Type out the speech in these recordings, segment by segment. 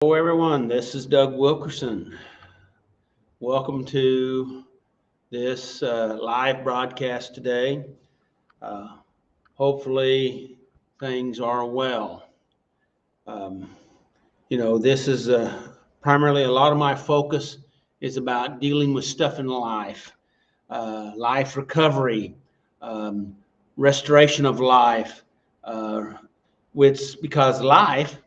Hello, everyone. This is Doug Wilkerson. Welcome to this live broadcast today. Uh, Hopefully, things are well. Um, this is primarily a lot of my focus is about dealing with stuff in life, life recovery, um, restoration of life, uh, which because life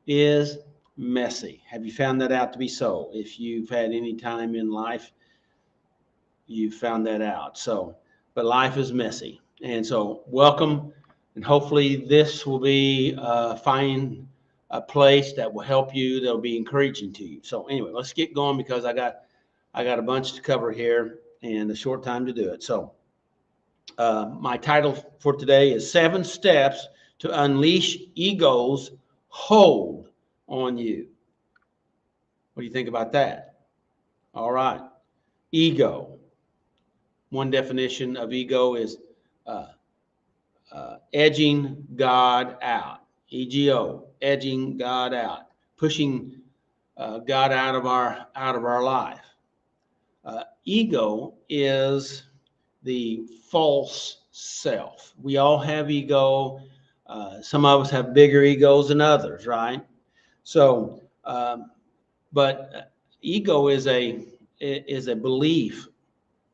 is messy. Have you found that out to be so? If you've had any time in life, you found that out. But life is messy. And so, welcome. And hopefully, this will be find a place that will help you, that'll be encouraging to you. So, anyway, let's get going because I got a bunch to cover here and a short time to do it. So, my title for today is Seven Steps to Unleash Ego's Hold on You. What do you think about that? All right. Ego. One definition of ego is uh, edging God out. EGO, edging God out, pushing God out of our life. Ego is the false self. We all have ego. Some of us have bigger egos than others, right? So, but ego is a belief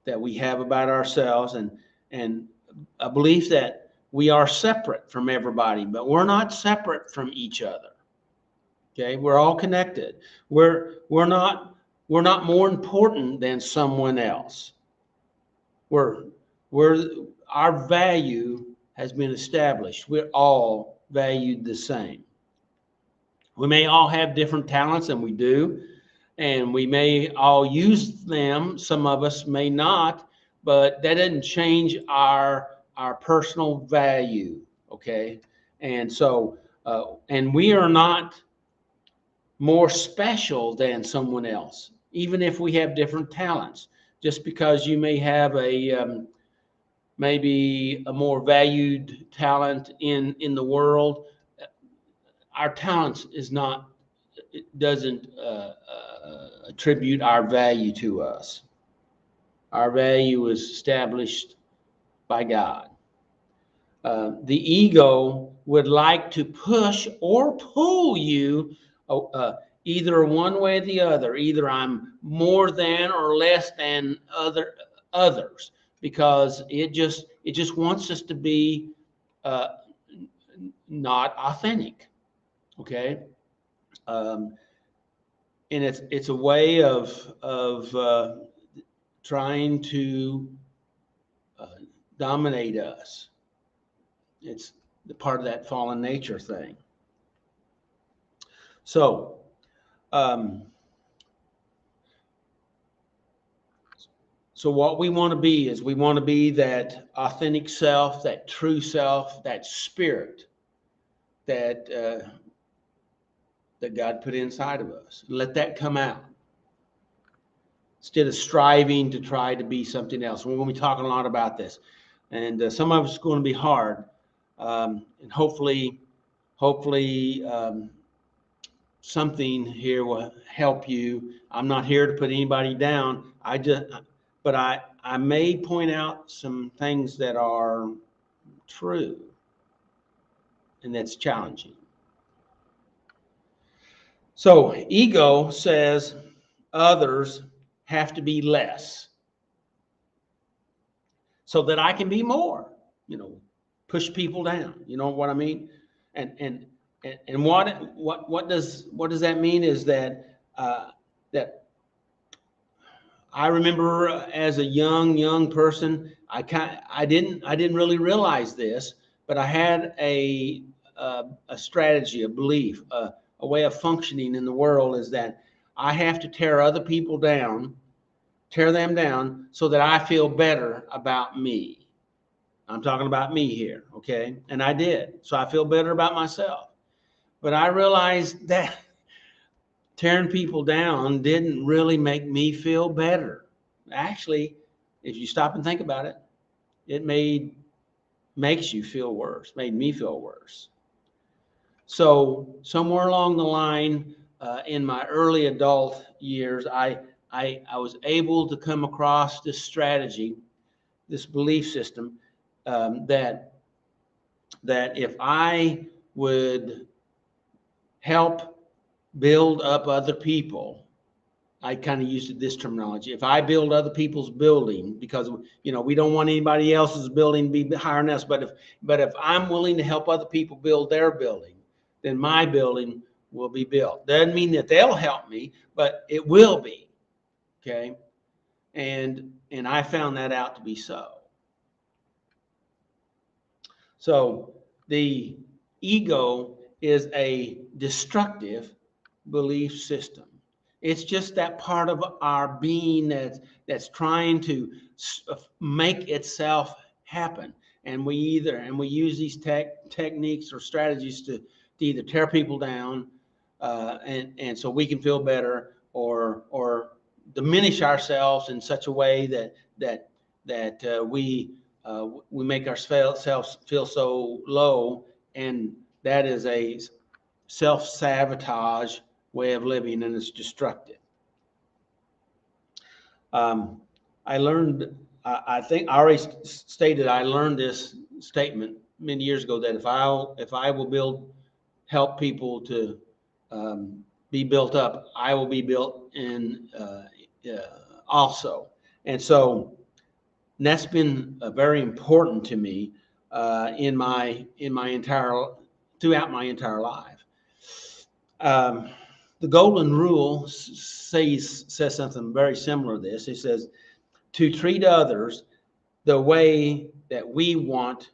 that we have about ourselves, and a belief that we are separate from everybody, but we're not separate from each other. Okay, we're all connected. We're not more important than someone else. We're we're our value has been established. We're all valued the same. We may all have different talents, and we do, and we may all use them. Some of us may not, but that doesn't change our personal value. Okay, and so and we are not more special than someone else, even if we have different talents. Just because you may have maybe a more valued talent in the world, our talents is not it doesn't attribute our value to us. Our value is established by God. The ego would like to push or pull you either one way or the other. Either I'm more than or less than others, because it just wants us to be uh, not authentic. Okay, um, and it's a way of trying to uh, dominate us. It's the part of that fallen nature thing. So, um, so what we want to be is we want to be that authentic self, that true self, that spirit that that God put inside of us. Let that come out instead of striving to try to be something else. We're going to be talking a lot about this, and some of it's going to be hard, and hopefully, something here will help you. I'm not here to put anybody down. But I may point out some things that are true, and that's challenging. So ego says others have to be less so that I can be more. You know, push people down. You know what I mean? And and and what does that mean is that I remember as a young person, I didn't really realize this, but I had a strategy, a belief, a way of functioning in the world is that I have to tear them down, so that I feel better about me. I'm talking about me here, okay? And I did, so I feel better about myself. But I realized that tearing people down didn't really make me feel better. Actually, if you stop and think about it, it makes you feel worse, made me feel worse. So somewhere along the line, in my early adult years, I was able to come across this strategy, this belief system, that if I would help build up other people, I kind of used this terminology. If I build other people's building, because we don't want anybody else's building to be higher than us, but if I'm willing to help other people build their building, then my building will be built. Doesn't mean that they'll help me, but it will be. Okay, and I found that out to be so. So the ego is a destructive belief system. It's just that part of our being that's trying to make itself happen. And we use these techniques or strategies to either tear people down, and so we can feel better, or diminish ourselves in such a way that we make ourselves feel so low, and that is a self-sabotage way of living, and it's destructive. I learned, I think I already stated, I learned this statement many years ago, that if I will help people to be built up, I will be built in also. And so that's been very important to me throughout my entire life. The Golden Rule says something very similar to this. It says to treat others the way that we want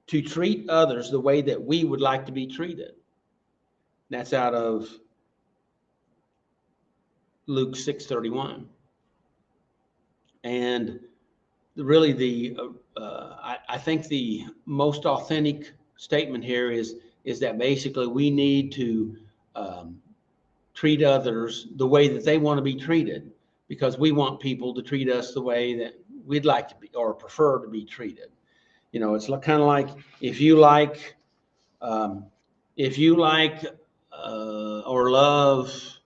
to treat others, the way that we would like to be treated. That's out of Luke 6:31. And really, I think the most authentic statement here is that basically we need to treat others the way that they want to be treated, because we want people to treat us the way that we'd like to be or prefer to be treated. It's kind of like if you like or love,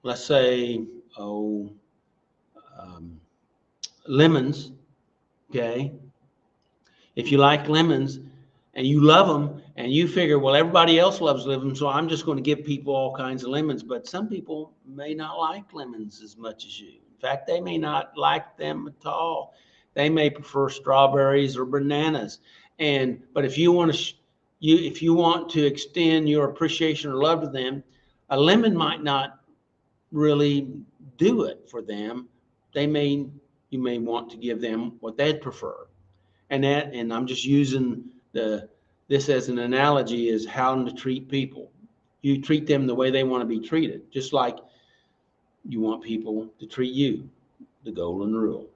let's say, lemons. Okay, if you like lemons and you love them, and you figure, well, everybody else loves lemons, so I'm just going to give people all kinds of lemons. But some people may not like lemons as much as you. In fact, they may not like them at all. They may prefer strawberries or bananas. But if you want to extend your appreciation or love to them, a lemon might not really do it for them. You may want to give them what they'd prefer. And I'm just using this as an analogy, is how to treat people. You treat them the way they want to be treated, just like you want people to treat you. The Golden Rule.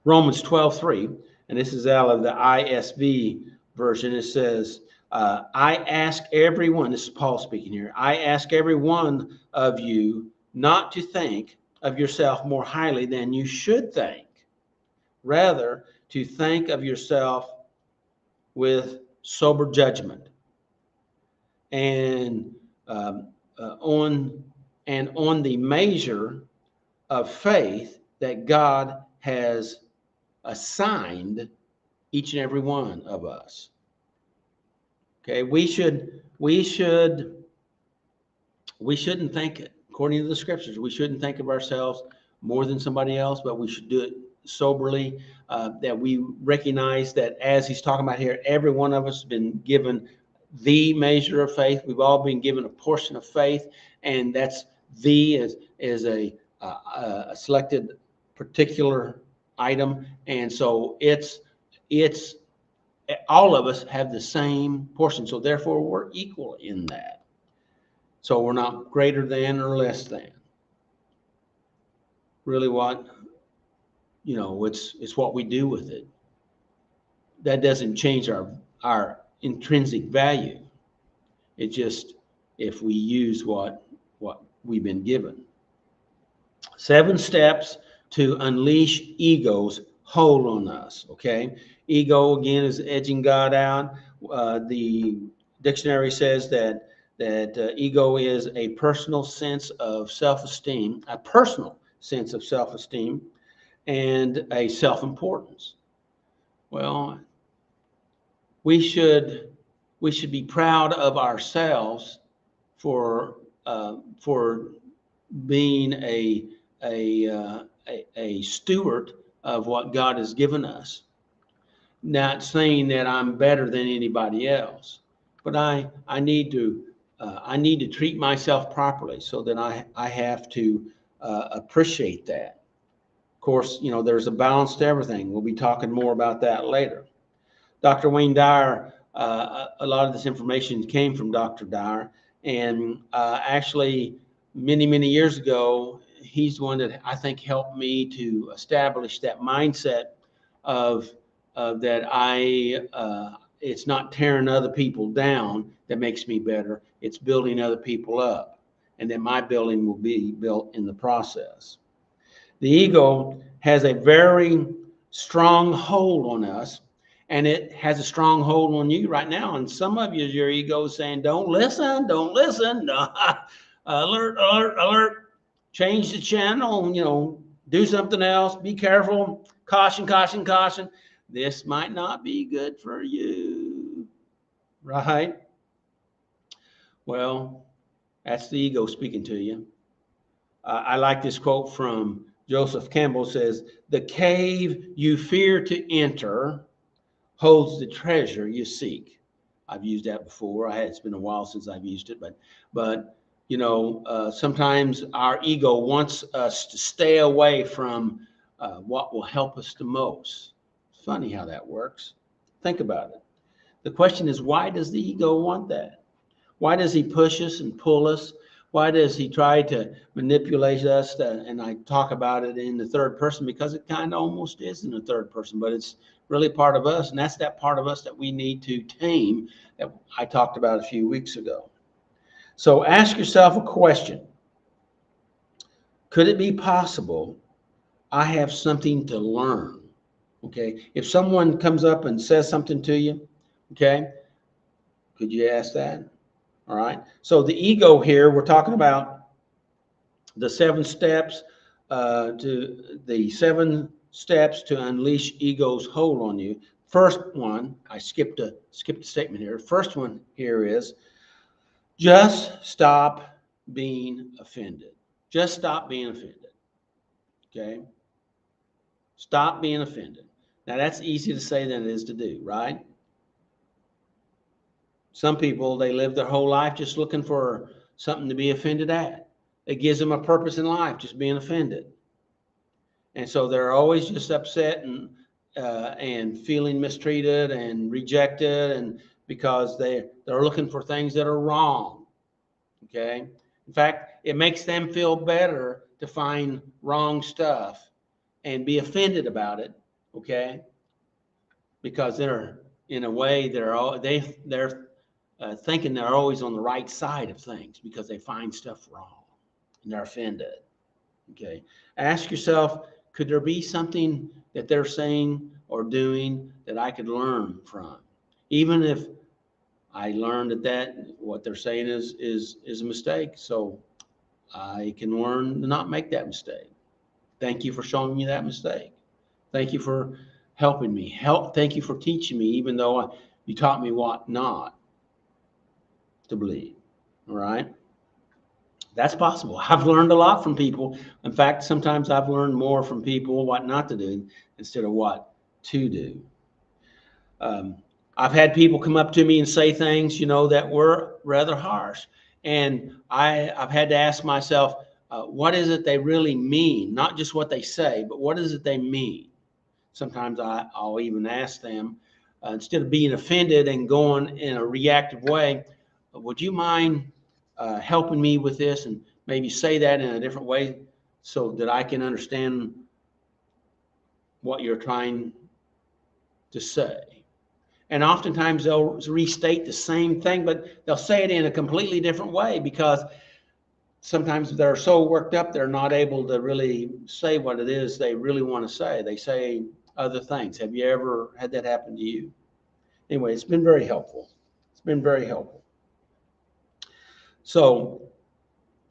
Romans 12:3, and this is out of the ISV version. It says, I ask everyone, this is Paul speaking here, I ask every one of you not to think of yourself more highly than you should think. Rather, to think of yourself with sober judgment, and on the measure of faith that God has assigned each and every one of us. Okay, we shouldn't think, according to the scriptures, we shouldn't think of ourselves more than somebody else, but we should do it soberly, that we recognize that, as he's talking about here, every one of us has been given the measure of faith. We've all been given a portion of faith, and that's is a selected particular item, and so it's all of us have the same portion, so therefore we're equal in that. So we're not greater than or less than. Really, it's what we do with it. That doesn't change our intrinsic value. It's just if we use what we've been given. 7 steps to unleash ego's hold on us. Okay, ego again is edging God out. The dictionary says that that ego is a personal sense of self-esteem, a personal sense of self-esteem, and a self-importance. Well, we should be proud of ourselves for being a steward of what God has given us. Not saying that I'm better than anybody else, but I need to treat myself properly, so that I have to appreciate that. Of course, there's a balance to everything. We'll be talking more about that later. Dr. Wayne Dyer, a lot of this information came from Dr. Dyer, and actually many years ago, he's the one that I think helped me to establish that mindset of that it's not tearing other people down that makes me better. It's building other people up, and then my building will be built in the process. The ego has a very strong hold on us, and it has a strong hold on you right now. And some of you, your ego is saying, don't listen, alert, alert, alert, change the channel, do something else, be careful, caution, caution, caution. This might not be good for you, right? Well, that's the ego speaking to you. I like this quote from Joseph Campbell. Says, the cave you fear to enter holds the treasure you seek. I've used that before. It's been a while since I've used it, but sometimes our ego wants us to stay away from what will help us the most. It's funny how that works. Think about it. The question is, why does the ego want that? Why does he push us and pull us? Why does he try to manipulate us? And I talk about it in the third person because it kind of almost is in the third person, but it's really part of us. And that's that part of us that we need to tame, that I talked about a few weeks ago. So ask yourself a question. Could it be possible I have something to learn? Okay. If someone comes up and says something to you, okay, could you ask that? All right. So the ego here, we're talking about the 7 steps to unleash ego's hold on you. First one, I skipped a statement here. First one here is just stop being offended. Just stop being offended. Okay. Stop being offended. Now that's easier to say than it is to do, right? Some people, they live their whole life just looking for something to be offended at. It gives them a purpose in life, just being offended. And so they're always just upset and feeling mistreated and rejected, and because they're looking for things that are wrong. Okay. In fact, it makes them feel better to find wrong stuff and be offended about it. Okay. Because they're, in a way, they're thinking they're always on the right side of things because they find stuff wrong and they're offended. Okay. Ask yourself, could there be something that they're saying or doing that I could learn from? Even if I learned that what they're saying is a mistake, so I can learn to not make that mistake. Thank you for showing me that mistake. Thank you for helping me. Thank you for teaching me, even though you taught me what not to believe. All right. That's possible. I've learned a lot from people. In fact, sometimes I've learned more from people what not to do instead of what to do. I've had people come up to me and say things, that were rather harsh. And I've had to ask myself, what is it they really mean? Not just what they say, but what is it they mean? Sometimes I'll even ask them, instead of being offended and going in a reactive way, would you mind helping me with this, and maybe say that in a different way so that I can understand what you're trying to say. And oftentimes they'll restate the same thing, but they'll say it in a completely different way, because sometimes they're so worked up they're not able to really say what it is they really want to say. They say other things. Have you ever had that happen to you? Anyway, it's been very helpful. It's been very helpful. So,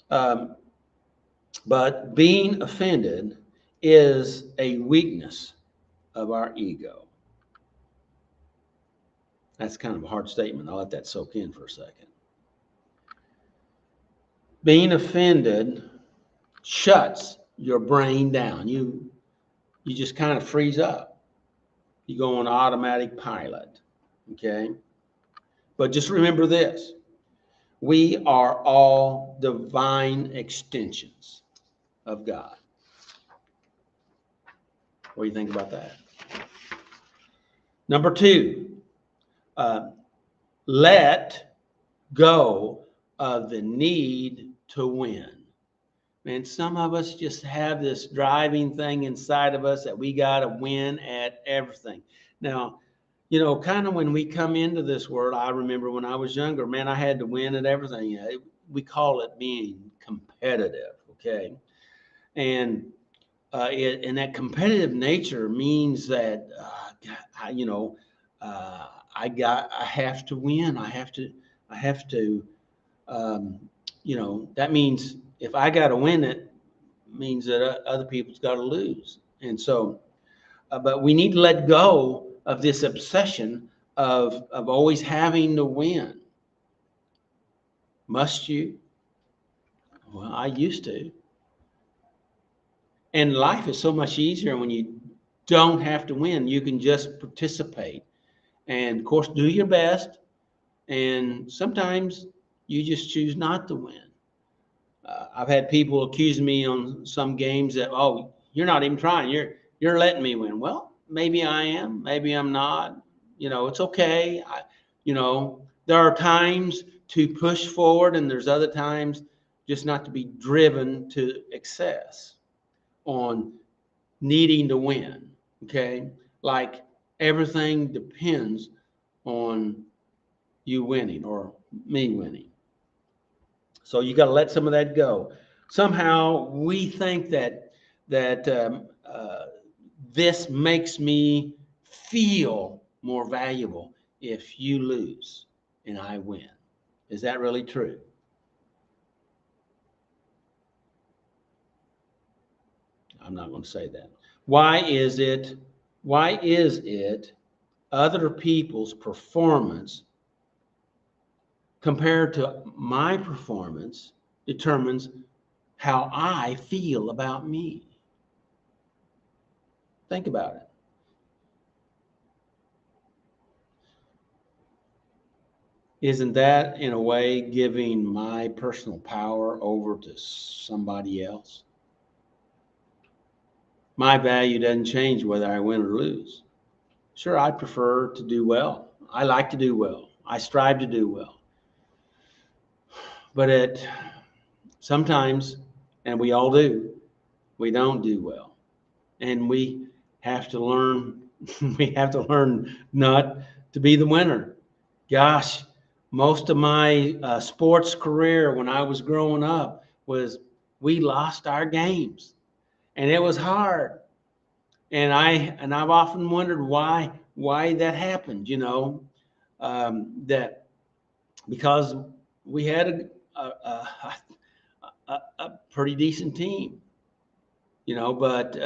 but being offended is a weakness of our ego. That's kind of a hard statement. I'll let that soak in for a second. Being offended shuts your brain down. You just kind of freeze up. You go on automatic pilot. Okay? But just remember this. We are all divine extensions of God. What do you think about that? Number 2, let go of the need to win. Man, some of us just have this driving thing inside of us that we got to win at everything. Now, kind of when we come into this world, I remember when I was younger, man, I had to win at everything. We call it being competitive, okay? And that competitive nature means that, I have to win. I have to, that means if I got to win it, means that other people's got to lose. And so, but we need to let go of this obsession of always having to win. Must you? Well, I used to. And life is so much easier when you don't have to win. You can just participate. And of course, do your best. And sometimes you just choose not to win. I've had people accuse me on some games that, oh, you're not even trying. You're letting me win. Well, maybe I am. Maybe I'm not. It's okay. There are times to push forward, and there's other times just not to be driven to excess on needing to win. Okay, like everything depends on you winning or me winning. So you got to let some of that go. Somehow we think that this makes me feel more valuable if you lose and I win. Is that really true? I'm not going to say that. Why is it other people's performance compared to my performance determines how I feel about me? Think about it. Isn't that, in a way, giving my personal power over to somebody else? My value doesn't change whether I win or lose. Sure, I prefer to do well. I like to do well. I strive to do well. But sometimes, and we all do, we don't do well. And we have to learn, not to be the winner. Gosh, most of my sports career when I was growing up was we lost our games, and it was hard. And I've often wondered why that happened. That because we had a pretty decent team. But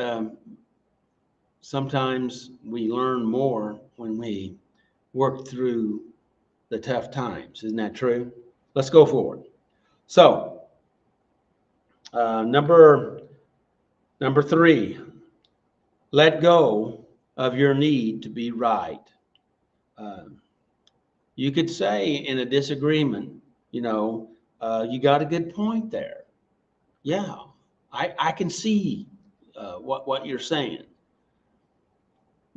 sometimes we learn more when we work through the tough times. Isn't that true? Let's go forward. So, number 3, let go of your need to be right. You could say in a disagreement, you got a good point there. Yeah, I can see what you're saying.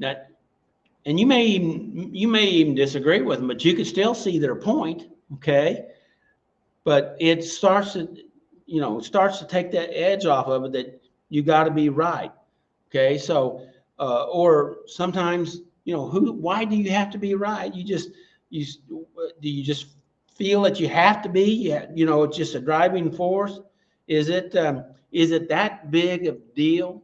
That, and you may even disagree with them, but you can still see their point. Okay, but it starts to take that edge off of it that you got to be right. Okay, so or sometimes why do you have to be right? Do you just feel that you have to be? It's just a driving force. Is it that big of a deal?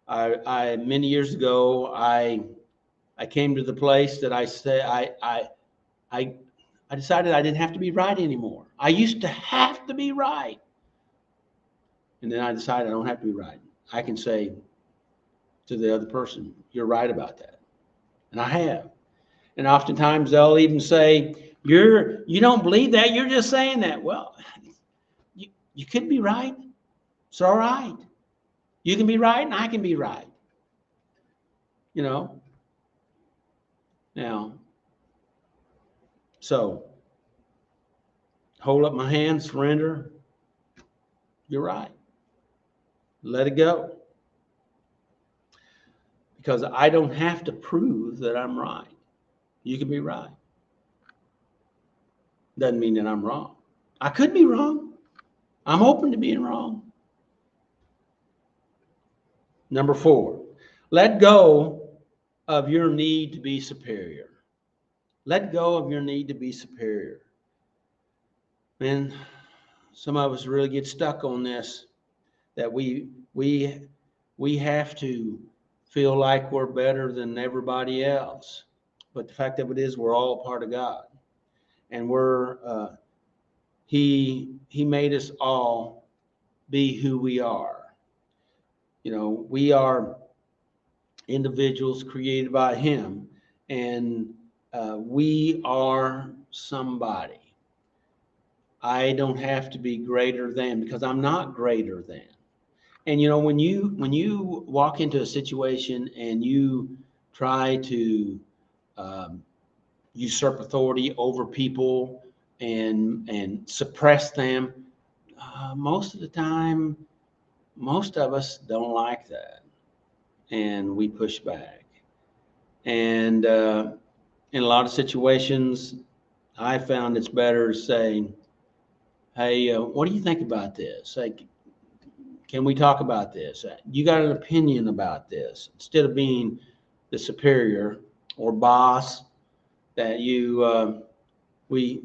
I many years ago I came to the place that I say I decided I didn't have to be right anymore. I used to have to be right. And then I decided I don't have to be right. I can say to the other person, you're right about that. And I have. And oftentimes they'll even say, you don't believe that, you're just saying that. Well, you could be right. It's all right. You can be right and I can be right. You know? Now, so hold up my hand, surrender. You're right. Let it go. Because I don't have to prove that I'm right. You can be right. Doesn't mean that I'm wrong. I could be wrong. I'm open to being wrong. Number 4, let go of your need to be superior. Let go of your need to be superior. Man, some of us really get stuck on this, that we have to feel like we're better than everybody else. But the fact of it is, we're all a part of God, and He made us all be who we are. You know, we are individuals created by Him, and we are somebody. I don't have to be greater than, because I'm not greater than. And you know, when you walk into a situation and you try to usurp authority over people and suppress them, most of the time, most of us don't like that, and we push back. And in a lot of situations, I found it's better to say, hey, what do you think about this? Like, can we talk about this? You got an opinion about this? Instead of being the superior or boss, that we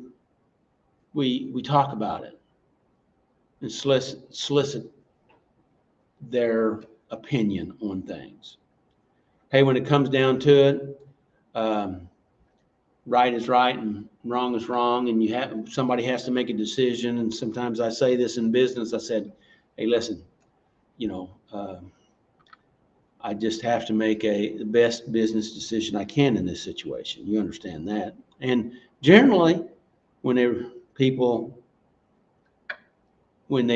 talk about it and solicit their opinion on things. Hey, when it comes down to it, right is right and wrong is wrong, and somebody has to make a decision. And sometimes I say this in business. I said, hey, listen, you know, I just have to make the best business decision I can in this situation. You understand that? And generally, when they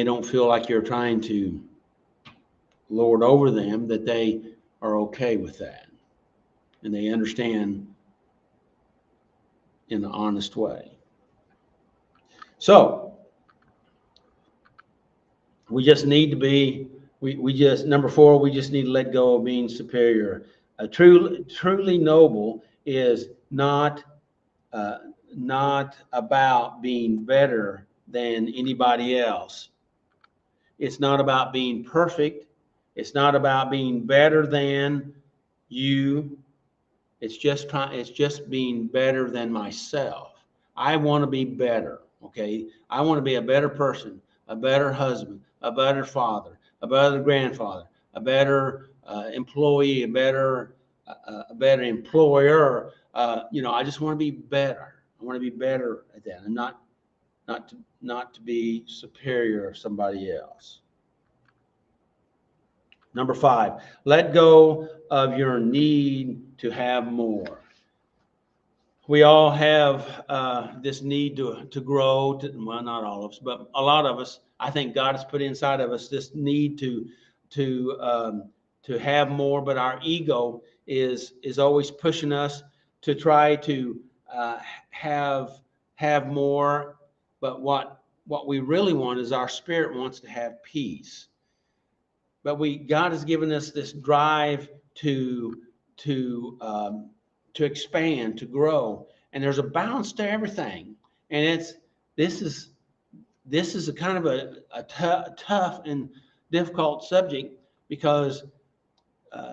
don't feel like you're trying to lord over them, that they are okay with that, and they understand in an honest way. So we just need to be, number 4, we just need to let go of being superior. Truly noble is not about being better than anybody else. It's not about being perfect. It's not about being better than you. It's just being better than myself. I want to be better. Okay. I want to be a better person, a better husband, a better father, a better grandfather, a better employee, a better employer. I just want to be better. I want to be better at that, and not to be superior of somebody else. Number 5, let go of your need to have more. We all have this need to grow. Well, not all of us, but a lot of us. I think God has put inside of us this need to have more, but our ego is always pushing us to try to have more. But what we really want is, our spirit wants to have peace. But God has given us this drive to expand, to grow, and there's a balance to everything. And this is a kind of a tough and difficult subject, because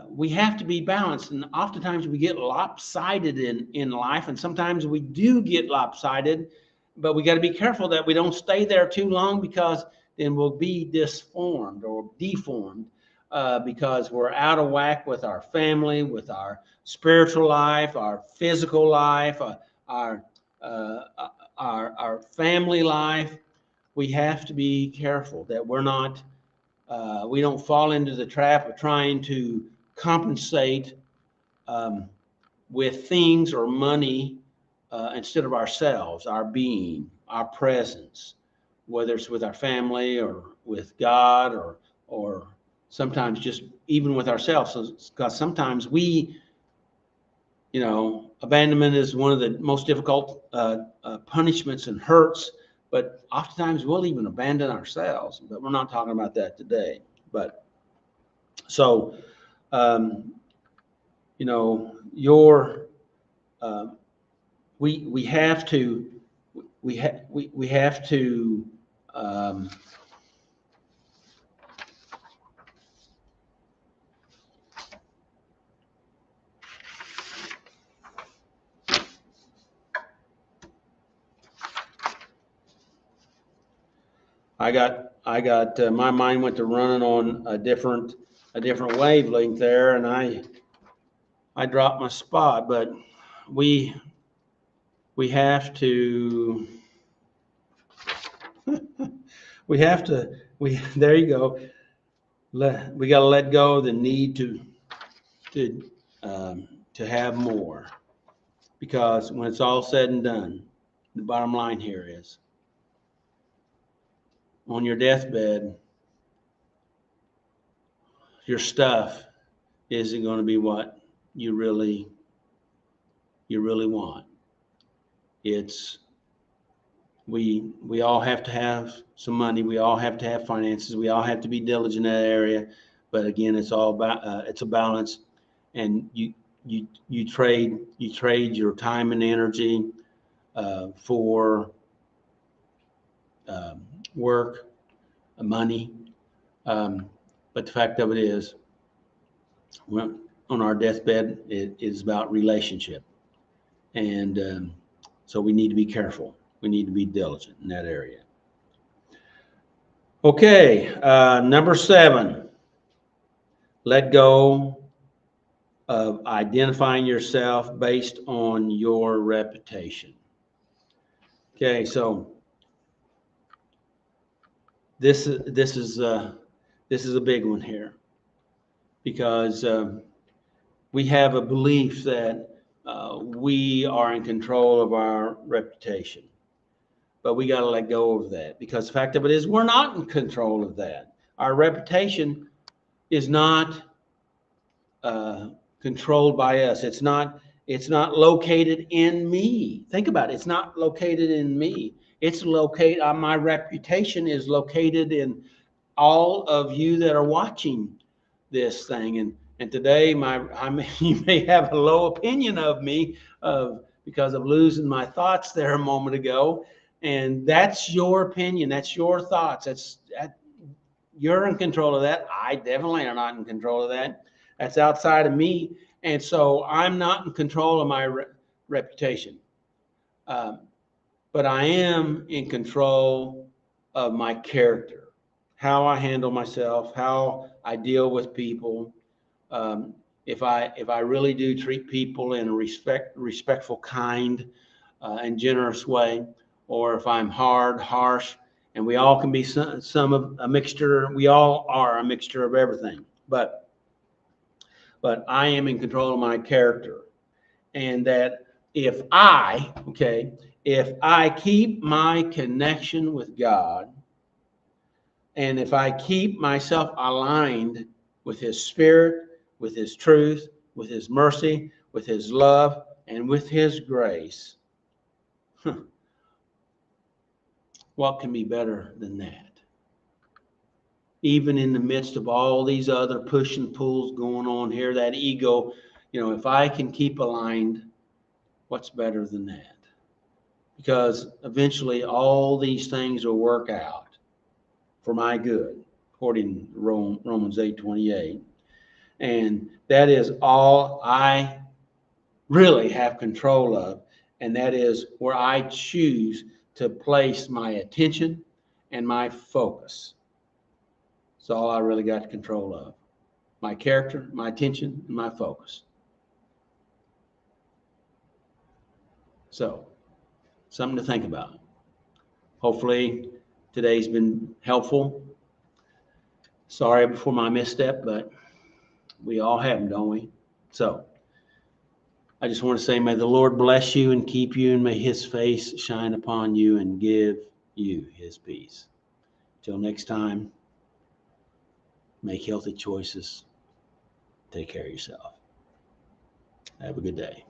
we have to be balanced, and oftentimes we get lopsided in life, and sometimes we do get lopsided, but we got to be careful that we don't stay there too long, because then we'll be deformed, because we're out of whack with our family, with our spiritual life, our physical life, our uh, our family life, we have to be careful that we don't fall into the trap of trying to compensate um, with things or money instead of ourselves, our being, our presence, whether it's with our family or with God or sometimes just even with ourselves. Because sometimes abandonment is one of the most difficult punishments and hurts, but oftentimes we'll even abandon ourselves, but we're not talking about that today. But so, um, your uh, we have to we have to um, I got my mind went to running on a different wavelength there, and I dropped my spot. But we we have to we have to we there you go. We got to let go of the need to to have more, because when it's all said and done, the bottom line here is, on your deathbed, your stuff isn't going to be what you really want. It's we all have to have some money. We all have to have finances. We all have to be diligent in that area. But again, it's all about it's a balance, and you trade your time and energy for um, work, money. Um, but the fact of it is, on our deathbed, it is about relationship, and so we need to be careful. We need to be diligent in that area. Okay, number 7, let go of identifying yourself based on your reputation. Okay, so this is a big one here, because we have a belief that we are in control of our reputation, but we got to let go of that, because the fact of it is, we're not in control of that. Our reputation is not uh, controlled by us. It's not located in me. Think about it. It's not located in me. It's located. My reputation is located in all of you that are watching this thing. And today, you may have a low opinion of me because of losing my thoughts there a moment ago. And that's your opinion. That's your thoughts. You're in control of that. I definitely am not in control of that. That's outside of me. And so I'm not in control of my reputation. Um, but I am in control of my character, how I handle myself, how I deal with people. Um, if I really do treat people in a respectful, kind, and generous way, or if I'm hard, harsh, and we all can be some of a mixture. We all are a mixture of everything, but I am in control of my character, and that if I keep my connection with God, and if I keep myself aligned with His Spirit, with His truth, with His mercy, with His love, and with His grace, what can be better than that? Even in the midst of all these other push and pulls going on here, that ego, if I can keep aligned, what's better than that? Because eventually all these things will work out for my good, according to Romans 8:28. And that is all I really have control of. And that is where I choose to place my attention and my focus. It's all I really got control of. My character, my attention, and my focus. So something to think about. Hopefully today's been helpful. Sorry for my misstep, but we all have them, don't we? So I just want to say, may the Lord bless you and keep you, and may his face shine upon you and give you his peace. Till next time, make healthy choices. Take care of yourself. Have a good day.